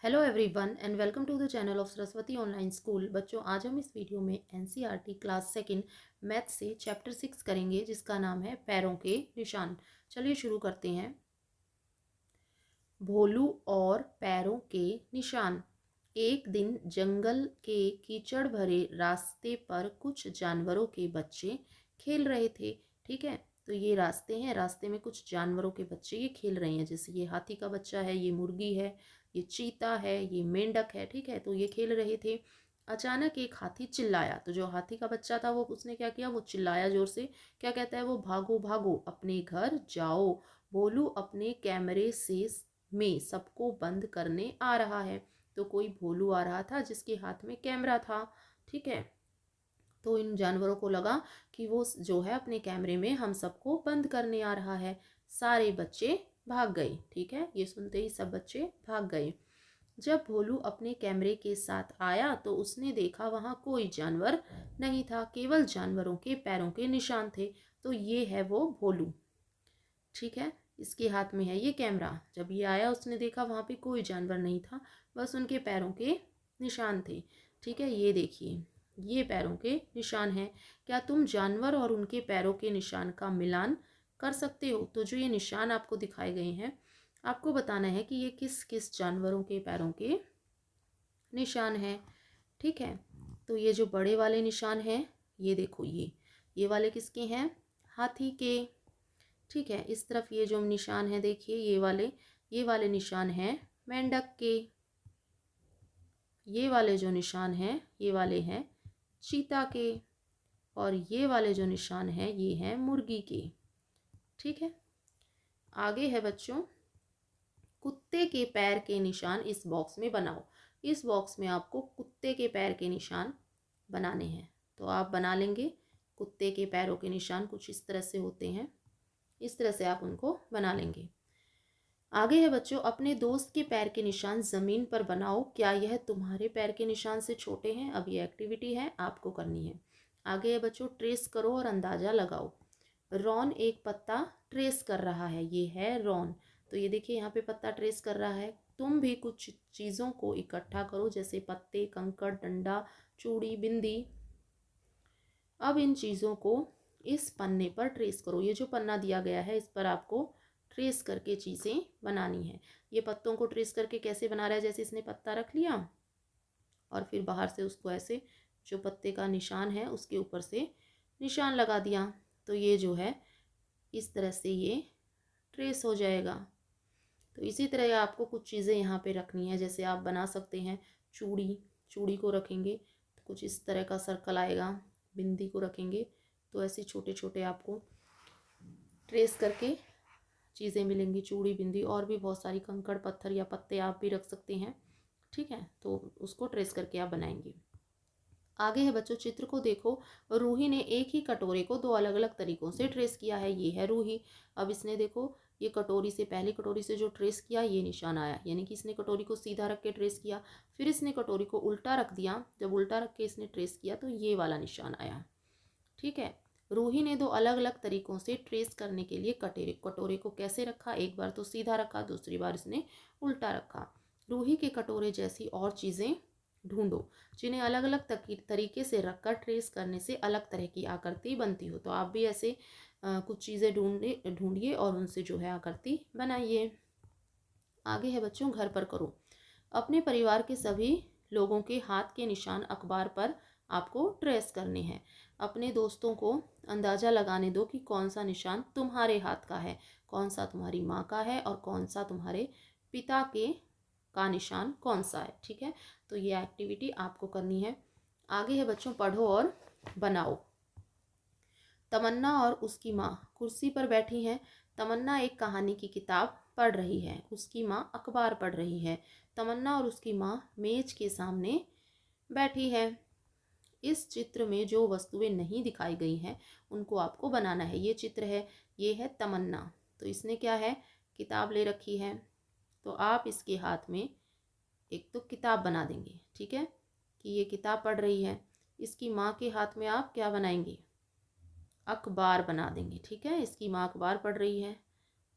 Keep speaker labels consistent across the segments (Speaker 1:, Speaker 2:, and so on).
Speaker 1: Hello everyone and welcome to the channel of Saraswati online school. बच्चों, आज हम इस वीडियो में एनसीईआरटी क्लास सेकंड मैथ से चैप्टर 6 करेंगे, जिसका नाम है पैरों के निशान। चलिए शुरू करते हैं। भोलू और पैरों के निशान। एक दिन जंगल के कीचड़ भरे रास्ते पर कुछ जानवरों के बच्चे खेल रहे थे। ठीक है, तो ये रास्ते हैं, रास्ते में कुछ जानवरों के बच्चे ये खेल रहे हैं। जैसे ये हाथी का बच्चा है, ये मुर्गी है, ये चीता है, ये मेंढक है। ठीक है, तो ये खेल रहे थे। अचानक एक हाथी चिल्लाया, तो जो हाथी का बच्चा था वो उसने क्या किया, वो चिल्लाया जोर से। क्या कहता है वो, भागो भागो अपने घर जाओ, भोलू अपने कैमरे से में सबको बंद करने आ रहा है। तो कोई भोलू आ रहा था जिसके हाथ में कैमरा था। ठीक है, तो इन जानवरों को लगा कि वो जो है अपने कैमरे में हम सबको बंद करने आ रहा है। सारे बच्चे भाग गए। ठीक है, ये सुनते ही सब बच्चे भाग गए। जब भोलू अपने कैमरे के साथ आया तो उसने देखा वहां कोई जानवर नहीं था, केवल जानवरों के पैरों के निशान थे। तो ये है वो भोलू। ठीक है, इसके हाथ में है ये कैमरा। जब ये आया उसने देखा वहां पे कोई जानवर नहीं था, बस उनके पैरों के निशान थे। ठीक है, ये देखिए, ये पैरों के निशान हैं। क्या तुम जानवर और उनके पैरों के निशान का मिलान कर सकते हो? तो जो ये निशान आपको दिखाए गए हैं, आपको बताना है कि ये किस किस जानवरों के पैरों के निशान है। ठीक है, तो ये जो बड़े वाले निशान हैं, ये देखो, ये वाले किसके हैं? हाथी के। ठीक है, इस तरफ ये जो निशान है देखिए, ये वाले निशान हैं मेंढक के। ये वाले जो निशान हैं, ये वाले हैं चीता के। और ये वाले जो निशान हैं, ये हैं मुर्गी के। ठीक है, आगे है बच्चों, कुत्ते के पैर के निशान इस बॉक्स में बनाओ। इस बॉक्स में आपको कुत्ते के पैर के निशान बनाने हैं। तो आप बना लेंगे। कुत्ते के पैरों के निशान कुछ इस तरह से होते हैं, इस तरह से आप उनको बना लेंगे। आगे है बच्चों, अपने दोस्त के पैर के निशान जमीन पर बनाओ। क्या यह तुम्हारे पैर के निशान से छोटे हैं? अब ये एक्टिविटी है, आपको करनी है। आगे है बच्चों, ट्रेस करो और अंदाजा लगाओ। रॉन एक पत्ता ट्रेस कर रहा है, ये है रॉन। तो ये देखिए, यहाँ पे पत्ता ट्रेस कर रहा है। तुम भी कुछ चीज़ों को इकट्ठा करो, जैसे पत्ते, कंकड़, डंडा, चूड़ी, बिंदी। अब इन चीज़ों को इस पन्ने पर ट्रेस करो। ये जो पन्ना दिया गया है, इस पर आपको ट्रेस करके चीज़ें बनानी है। ये पत्तों को ट्रेस करके कैसे बना रहा है, जैसे इसने पत्ता रख लिया और फिर बाहर से उसको ऐसे जो पत्ते का निशान है उसके ऊपर से निशान लगा दिया, तो ये जो है इस तरह से ये ट्रेस हो जाएगा। तो इसी तरह आपको कुछ चीज़ें यहाँ पे रखनी है। जैसे आप बना सकते हैं चूड़ी, चूड़ी को रखेंगे तो कुछ इस तरह का सर्कल आएगा। बिंदी को रखेंगे तो ऐसे छोटे छोटे आपको ट्रेस करके चीज़ें मिलेंगी। चूड़ी, बिंदी और भी बहुत सारी कंकड़, पत्थर या पत्ते आप भी रख सकते हैं। ठीक है, तो उसको ट्रेस करके आप बनाएंगे। आगे है बच्चों, चित्र को देखो। रूही ने एक ही कटोरे को दो अलग अलग तरीकों से ट्रेस किया है, ये है रूही। अब इसने देखो, ये कटोरी से, पहली कटोरी से जो ट्रेस किया, ये निशान आया, यानी कि इसने कटोरी को सीधा रख के ट्रेस किया। फिर इसने कटोरी को उल्टा रख दिया, जब उल्टा रख के इसने ट्रेस किया तो ये वाला निशान आया। ठीक है, रूही ने दो अलग अलग तरीकों से ट्रेस करने के लिए कटोरे को कैसे रखा, एक बार तो सीधा रखा, दूसरी बार इसने उल्टा रखा। रूही के कटोरे जैसी और चीज़ें ढूंढो जिन्हें अलग अलग तरीके से रखकर ट्रेस करने से अलग तरह की आकृति बनती हो। तो आप भी ऐसे कुछ चीज़ें ढूंढिए और उनसे जो है आकृति बनाइए। आगे है बच्चों, घर पर करो। अपने परिवार के सभी लोगों के हाथ के निशान अखबार पर आपको ट्रेस करने हैं। अपने दोस्तों को अंदाज़ा लगाने दो कि कौन सा निशान तुम्हारे हाथ का है, कौन सा तुम्हारी माँ का है और कौन सा तुम्हारे पिता के का निशान कौन सा है। ठीक है, तो ये एक्टिविटी आपको करनी है। आगे है बच्चों, पढ़ो और बनाओ। तमन्ना और उसकी माँ कुर्सी पर बैठी हैं। तमन्ना एक कहानी की किताब पढ़ रही है, उसकी माँ अखबार पढ़ रही है। तमन्ना और उसकी माँ मेज के सामने बैठी है। इस चित्र में जो वस्तुएं नहीं दिखाई गई हैं उनको आपको बनाना है। ये चित्र है, ये है तमन्ना, तो इसने क्या है, किताब ले रखी है। तो आप इसके हाथ में एक तो किताब बना देंगे। ठीक है, कि ये किताब पढ़ रही है। इसकी माँ के हाथ में आप क्या बनाएंगे, अखबार बना देंगे। ठीक है, इसकी माँ अखबार पढ़ रही है।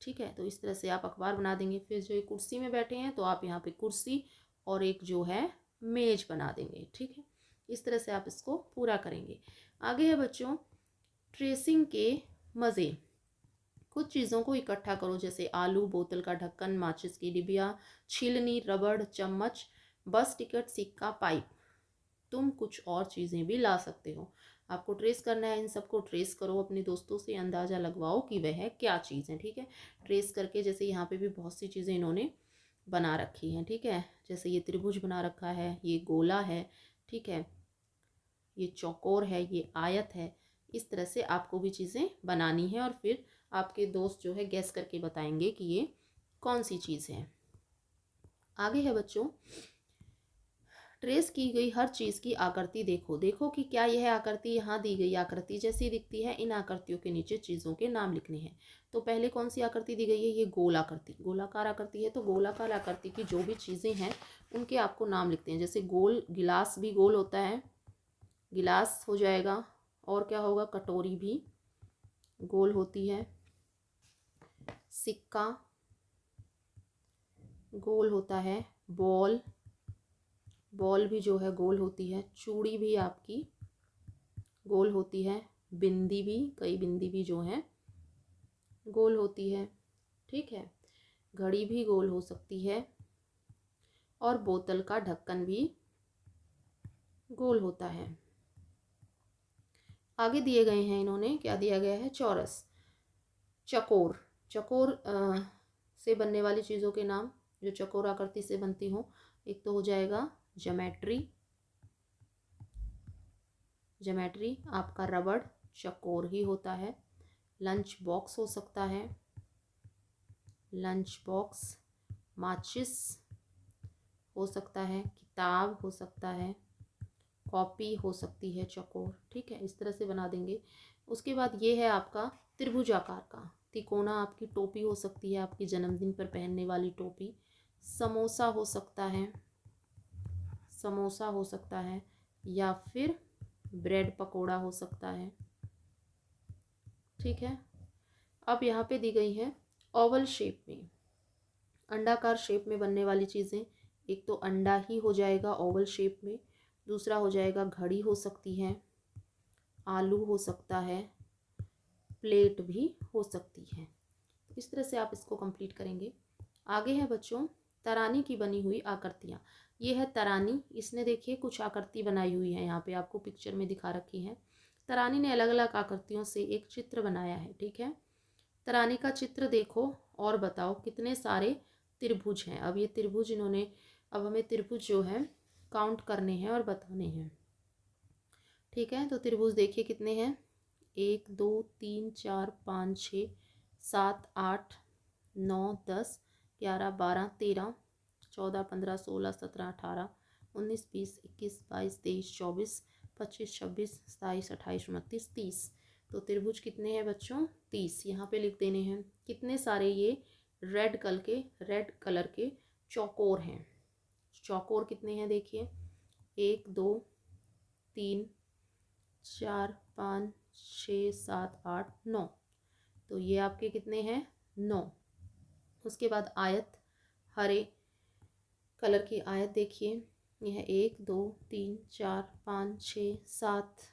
Speaker 1: ठीक है, तो इस तरह से आप अखबार बना देंगे। फिर जो ये कुर्सी में बैठे हैं तो आप यहाँ पे कुर्सी और एक जो है मेज बना देंगे। ठीक है, इस तरह से आप इसको पूरा करेंगे। आगे है बच्चों ट्रेसिंग के मज़े। कुछ चीज़ों को इकट्ठा करो, जैसे आलू, बोतल का ढक्कन, माचिस की डिबिया, छीलनी, रबड़, चम्मच, बस टिकट, सिक्का, पाइप। तुम कुछ और चीज़ें भी ला सकते हो। आपको ट्रेस करना है, इन सबको ट्रेस करो, अपने दोस्तों से अंदाज़ा लगवाओ कि वह क्या चीज़ है। ठीक है, ट्रेस करके जैसे यहाँ पे भी बहुत सी चीज़ें इन्होंने बना रखी हैं। ठीक है, जैसे ये त्रिभुज बना रखा है, ये गोला है, ठीक है, ये चौकोर है, ये आयत है। इस तरह से आपको भी चीज़ें बनानी है और फिर आपके दोस्त जो है गैस करके बताएंगे कि ये कौन सी चीज़ है। आगे है बच्चों ट्रेस की गई हर चीज़ की आकृति देखो। देखो कि क्या यह आकृति यहाँ दी गई आकृति जैसी दिखती है। इन आकृतियों के नीचे चीज़ों के नाम लिखने हैं। तो पहले कौन सी आकृति दी गई है? ये गोल आकृति, गोलाकार आकृति है। तो गोलाकार आकृति की जो भी चीज़ें हैं उनके आपको नाम लिखते हैं। जैसे गोल गिलास भी गोल होता है, गिलास हो जाएगा। और क्या होगा? कटोरी भी गोल होती है, सिक्का गोल होता है, बॉल भी जो है गोल होती है, चूड़ी भी आपकी गोल होती है, बिंदी भी, कई बिंदी भी जो है गोल होती है। ठीक है, घड़ी भी गोल हो सकती है और बोतल का ढक्कन भी गोल होता है। आगे दिए गए हैं, इन्होंने क्या दिया गया है? चौरस, चकोर। चकोर से बनने वाली चीज़ों के नाम जो चकोर आकृति से बनती हो, एक तो हो जाएगा ज्योमेट्री। ज्योमेट्री आपका रबड़ चकोर ही होता है। लंच बॉक्स हो सकता है, लंच बॉक्स। माचिस हो सकता है, किताब हो सकता है, कॉपी हो सकती है चकोर। ठीक है, इस तरह से बना देंगे। उसके बाद ये है आपका त्रिभुज आकार का तिकोना। आपकी टोपी हो सकती है, आपकी जन्मदिन पर पहनने वाली टोपी। समोसा हो सकता है, समोसा हो सकता है, या फिर ब्रेड पकोड़ा हो सकता है। ठीक है, अब यहाँ पे दी गई है ओवल शेप में, अंडाकार शेप में बनने वाली चीज़ें। एक तो अंडा ही हो जाएगा ओवल शेप में, दूसरा हो जाएगा घड़ी हो सकती है, आलू हो सकता है, प्लेट भी हो सकती है। इस तरह से आप इसको कंप्लीट करेंगे। आगे है बच्चों तरानी की बनी हुई आकृतियाँ। ये है तरानी, इसने देखिए कुछ आकृति बनाई हुई है, यहाँ पे आपको पिक्चर में दिखा रखी है। तरानी ने अलग अलग आकृतियों से एक चित्र बनाया है। ठीक है, तरानी का चित्र देखो और बताओ कितने सारे त्रिभुज हैं। अब ये त्रिभुज इन्होंने, अब हमें त्रिभुज जो है काउंट करने हैं और बताने हैं। ठीक है, तो त्रिभुज देखिए कितने हैं? 1 2 3 4 5 6 7 8 9 10 11 12 13 14 15 16 17 18 19 20 21 22 23 24 25 26 27 28 29 30। तो त्रिभुज कितने हैं बच्चों? 30। यहाँ पे लिख देने हैं। कितने सारे ये रेड कलर के चौकोर हैं। चौकोर कितने हैं देखिए? 1 2 3 4 5 6 7 8 9। तो ये आपके कितने हैं? 9। उसके बाद आयत, हरे कलर की आयत देखिए, यह 1 2 3 4 5 6 7।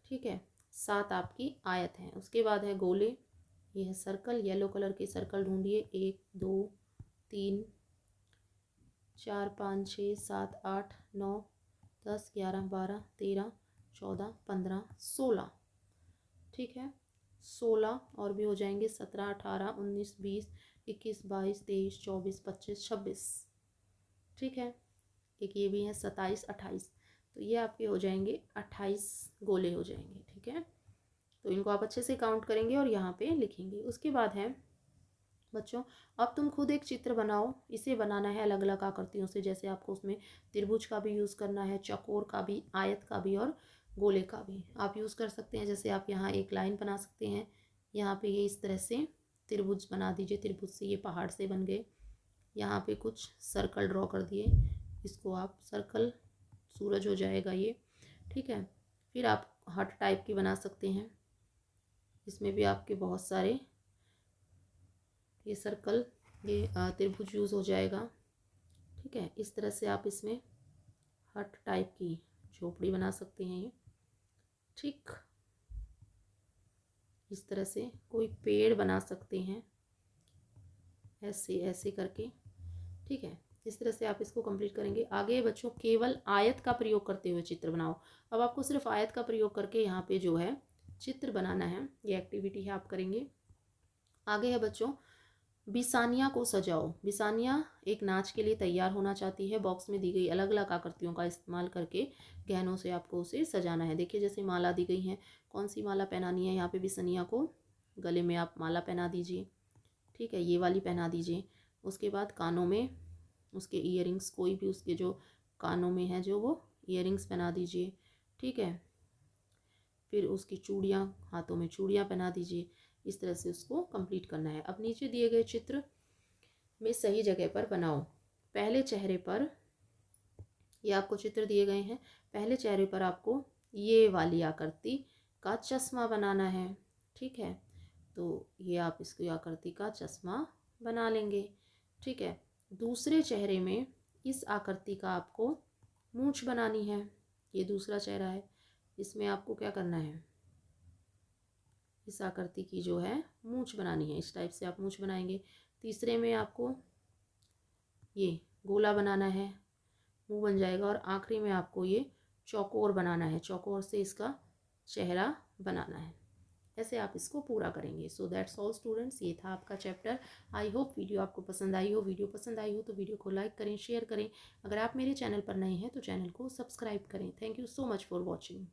Speaker 1: ठीक है, 7 आपकी आयत है। उसके बाद है गोले, यह सर्कल, येलो कलर के सर्कल ढूंढिए। 1 2 3 4 5 6 7 8 9 10 11 12 13 14 15 16। ठीक है, 16 और भी हो जाएंगे, 17 18 19 20 21 22 23 24 25 26। ठीक है, एक ये भी है 27 28। तो ये आपके हो जाएंगे 28 गोले हो जाएंगे। ठीक है, तो इनको आप अच्छे से काउंट करेंगे और यहाँ पे लिखेंगे। उसके बाद है बच्चों अब तुम खुद एक चित्र बनाओ। इसे बनाना है अलग अलग आकृतियों से, जैसे आपको उसमें त्रिभुज का भी यूज़ करना है, चौकोर का भी, आयत का भी और गोले का भी आप यूज़ कर सकते हैं। जैसे आप यहाँ एक लाइन बना सकते हैं, यहाँ पे ये इस तरह से त्रिभुज बना दीजिए। त्रिभुज से ये पहाड़ से बन गए। यहाँ पे कुछ सर्कल ड्रॉ कर दिए, इसको आप सर्कल, सूरज हो जाएगा ये। ठीक है, फिर आप हार्ट टाइप की बना सकते हैं, इसमें भी आपके बहुत सारे ये सर्कल, ये त्रिभुज यूज़ हो जाएगा। ठीक है, इस तरह से आप इसमें हट टाइप की झोपड़ी बना सकते हैं ये। ठीक, इस तरह से कोई पेड़ बना सकते हैं, ऐसे ऐसे करके। ठीक है, इस तरह से आप इसको कंप्लीट करेंगे। आगे बच्चों केवल आयत का प्रयोग करते हुए चित्र बनाओ। अब आपको सिर्फ आयत का प्रयोग करके यहाँ पे जो है चित्र बनाना है, ये एक्टिविटी है आप करेंगे। आगे है बच्चों बिसानिया को सजाओ। बिसानिया एक नाच के लिए तैयार होना चाहती है। बॉक्स में दी गई अलग अलग आकृतियों का इस्तेमाल करके गहनों से आपको उसे सजाना है। देखिए जैसे माला दी गई है, कौन सी माला पहनानी है यहाँ पे बिसानिया को, गले में आप माला पहना दीजिए। ठीक है, ये वाली पहना दीजिए। उसके बाद कानों में उसके ईयरिंग्स, कोई भी उसके जो कानों में है जो वो ईयरिंग्स पहना दीजिए। ठीक है, फिर उसकी चूड़ियाँ, हाथों में चूड़ियाँ पहना दीजिए। इस तरह से उसको कंप्लीट करना है। अब नीचे दिए गए चित्र में सही जगह पर बनाओ। पहले चेहरे पर, ये आपको चित्र दिए गए हैं, पहले चेहरे पर आपको ये वाली आकृति का चश्मा बनाना है। ठीक है, तो ये आप इसकी आकृति का चश्मा बना लेंगे। ठीक है, दूसरे चेहरे में इस आकृति का आपको मूंछ बनानी है। ये दूसरा चेहरा है, इसमें आपको क्या करना है, इस आकृति की जो है मूंछ बनानी है। इस टाइप से आप मूंछ बनाएंगे। तीसरे में आपको ये गोला बनाना है, मुंह बन जाएगा। और आखिरी में आपको ये चौकोर बनाना है, चौकोर से इसका चेहरा बनाना है। ऐसे आप इसको पूरा करेंगे। सो दैट्स ऑल स्टूडेंट्स, ये था आपका चैप्टर। आई होप वीडियो आपको पसंद आई हो। वीडियो पसंद आई हो तो वीडियो को लाइक करें, शेयर करें। अगर आप मेरे चैनल पर नए हैं तो चैनल को सब्सक्राइब करें। Thank you so much for watching.